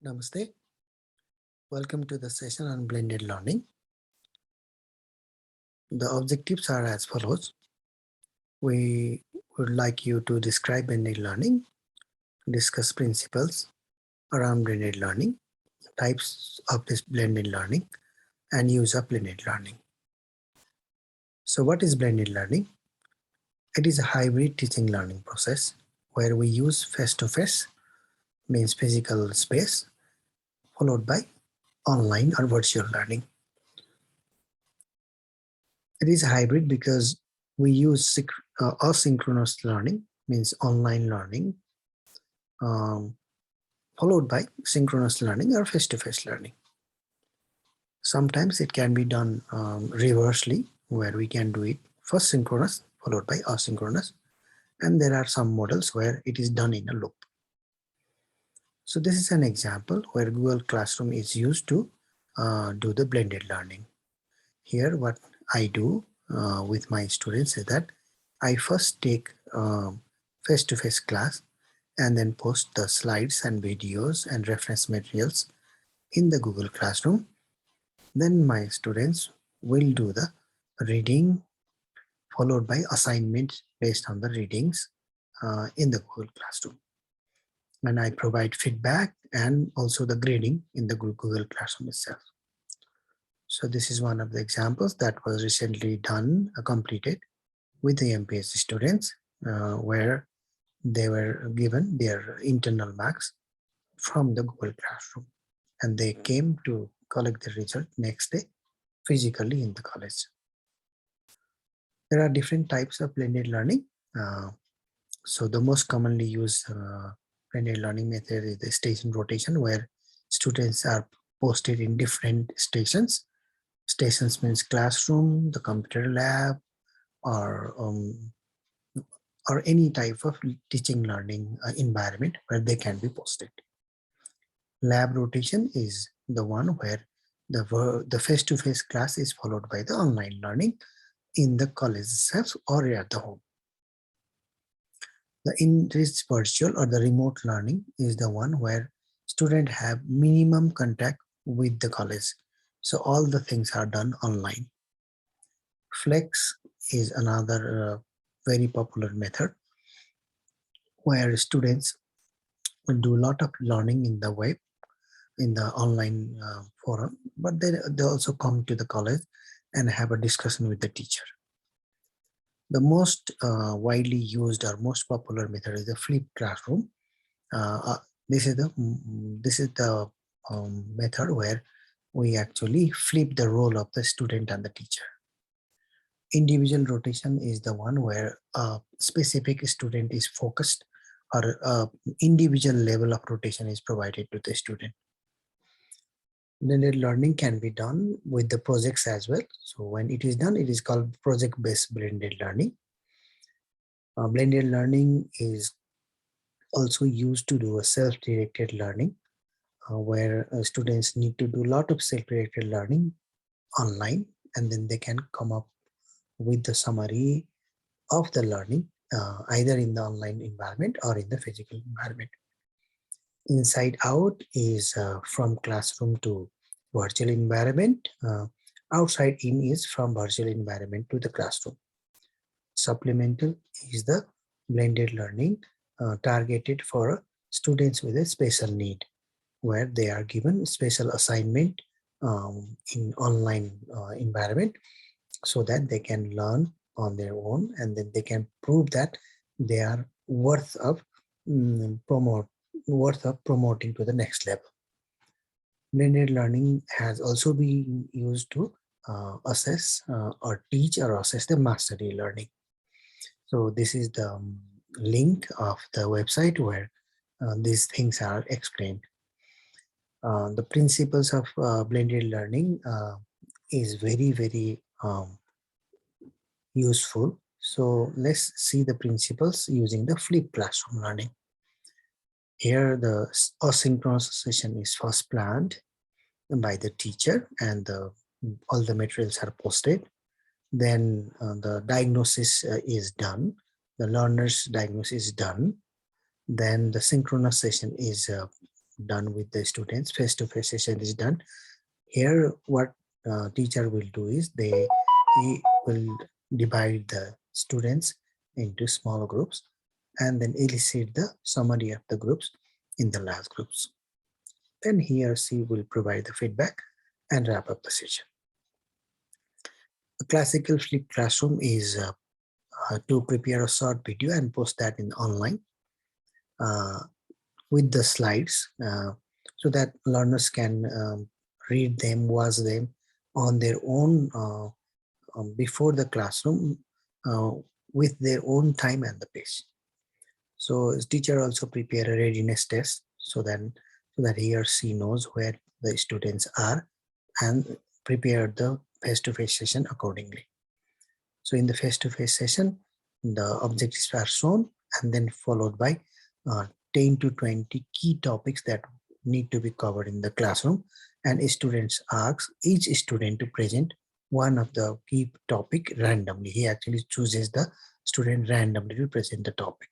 Namaste. Welcome to the session on blended learning. The objectives are as follows. We would like you to describe blended learning, discuss principles around blended learning, types of this blended learning, and use of blended learning. So what is blended learning? It is a hybrid teaching learning process where we use face-to-face, means physical space, followed by online or virtual learning. It is hybrid because we use asynchronous learning, means online learning, followed by synchronous learning or face-to-face learning. Sometimes it can be done reversely, where we can do it first synchronous followed by asynchronous, and there are some models where it is done in a loop. So this is an example where Google Classroom is used to do the blended learning. Here what I do with my students is that I first take face-to-face class and then post the slides and videos and reference materials in the Google Classroom. Then my students will do the reading followed by assignments based on the readings in the Google Classroom. And I provide feedback and also the grading in the Google Classroom itself. So this is one of the examples that was recently done, completed with the MPSC students, where they were given their internal marks from the Google Classroom, and they came to collect the result next day physically in the college. There are different types of blended learning. So the most commonly used blended learning method is the station rotation, where students are posted in different stations. Stations means classroom, the computer lab, or any type of teaching learning environment where they can be posted. Lab rotation is the one where the face-to-face class is followed by the online learning in the college itself or at the home. The enriched virtual or the remote learning is the one where students have minimum contact with the college. So all the things are done online. Flex is another very popular method where students do a lot of learning in the web, in the online forum, but they also come to the college and have a discussion with the teacher. The most widely used or most popular method is the flipped classroom. This is the method where we actually flip the role of the student and the teacher. Individual rotation is the one where a specific student is focused, or individual level of rotation is provided to the student. Blended learning can be done with the projects as well. So when it is done, it is called project-based blended learning. Blended learning is also used to do a self-directed learning, where students need to do a lot of self-directed learning online, and then they can come up with the summary of the learning either in the online environment or in the physical environment. Inside out is from classroom to virtual environment. Outside in is from virtual environment to the classroom. Supplemental is the blended learning targeted for students with a special need, where they are given special assignment in online environment so that they can learn on their own, and then they can prove that they are worth of promoting to the next level. Blended learning has also been used to assess or teach or assess the mastery learning. So this is the link of the website where these things are explained. The principles of blended learning is very useful. So let's see the principles using the flipped classroom learning. Here the asynchronous session is first planned by the teacher, and all the materials are posted. Then the diagnosis is done. The learner's diagnosis is done. Then the synchronous session is done with the students. Face-to-face session is done. Here what teacher will do is he will divide the students into small groups and then elicit the summary of the groups in the last groups. Then he or she will provide the feedback and wrap up the session. A classical flipped classroom is to prepare a short video and post that in online uh, with the slides so that learners can read them, watch them on their own before the classroom uh, with their own time and the pace. So his teacher also prepare a readiness test so that he or she knows where the students are and prepare the face-to-face session accordingly. So in the face-to-face session, the objectives are shown and then followed by 10 to 20 key topics that need to be covered in the classroom, and students ask each student to present one of the key topic randomly. He actually chooses the student randomly to present the topic.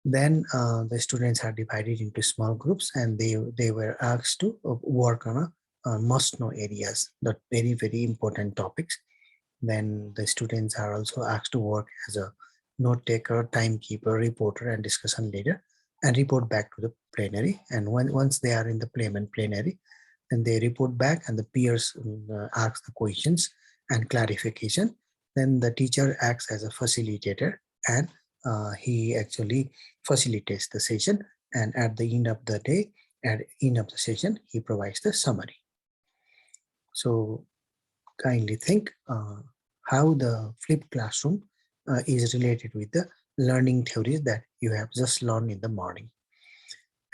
Then the students are divided into small groups and they were asked to work on a must know areas, the very important topics. Then the students are also asked to work as a note taker, timekeeper, reporter, and discussion leader, and report back to the plenary. And once they are in the plenary, then they report back, and the peers ask the questions and clarification. Then the teacher acts as a facilitator, and he actually facilitates the session. And at the end of the day, at the end of the session, he provides the summary. So kindly think how the flipped classroom is related with the learning theories that you have just learned in the morning.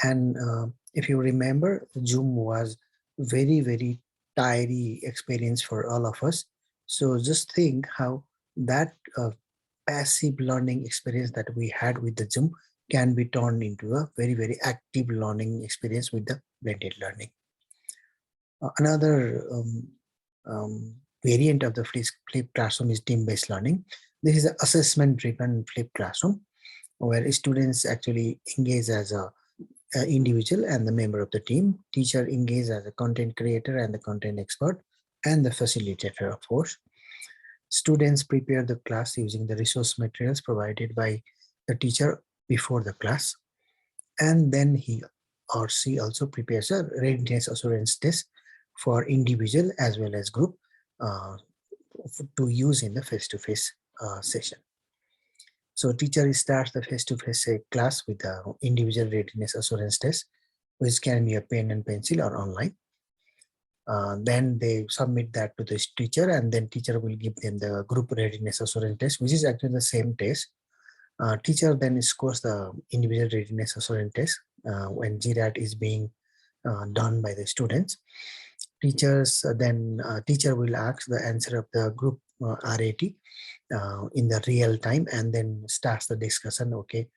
And if you remember, Zoom was very tiring experience for all of us. So just think how that passive learning experience that we had with the Zoom can be turned into a very active learning experience with the blended learning. Another variant of the flipped classroom is team-based learning. This is an assessment-driven flipped classroom where students actually engage as a individual and the member of the team. Teacher engage as a content creator and the content expert and the facilitator, of course. Students prepare the class using the resource materials provided by the teacher before the class, and then he or she also prepares a readiness assurance test for individual as well as group to use in the face-to-face session. So teacher starts the face-to-face class with the individual readiness assurance test, which can be a pen and pencil or online. Then they submit that to the teacher, and then teacher will give them the group readiness assurance test, which is actually the same test. Teacher then scores the individual readiness assurance test when GRAT is being done by the students. Teacher will ask the answer of the group RAT in the real time, and then starts the discussion. Okay,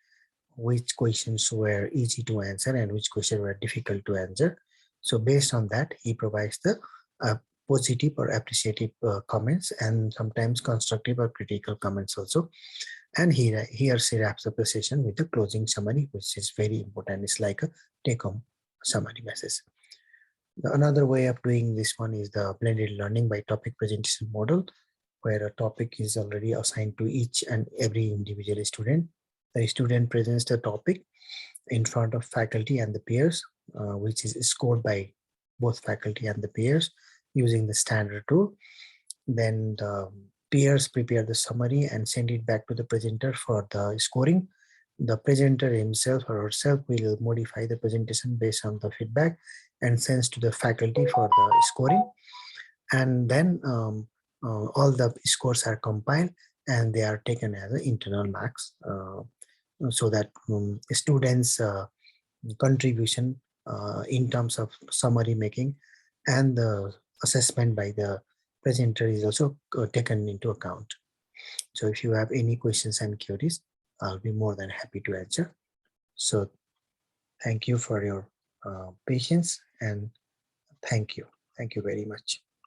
which questions were easy to answer and which questions were difficult to answer. So based on that, he provides the positive or appreciative comments, and sometimes constructive or critical comments also. And he or she wraps up the session with a closing summary, which is very important. It's like a take-home summary message. Another way of doing this one is the blended learning by topic presentation model, where a topic is already assigned to each and every individual student. The student presents the topic in front of faculty and the peers, which is scored by both faculty and the peers using the standard tool. Then the peers prepare the summary and send it back to the presenter for the scoring. The presenter himself or herself will modify the presentation based on the feedback and sends to the faculty for the scoring. And then all the scores are compiled and they are taken as internal marks so that students contribution in terms of summary making and the assessment by the presenter is also taken into account. So if you have any questions and queries, I'll be more than happy to answer. So thank you for your patience, and thank you very much.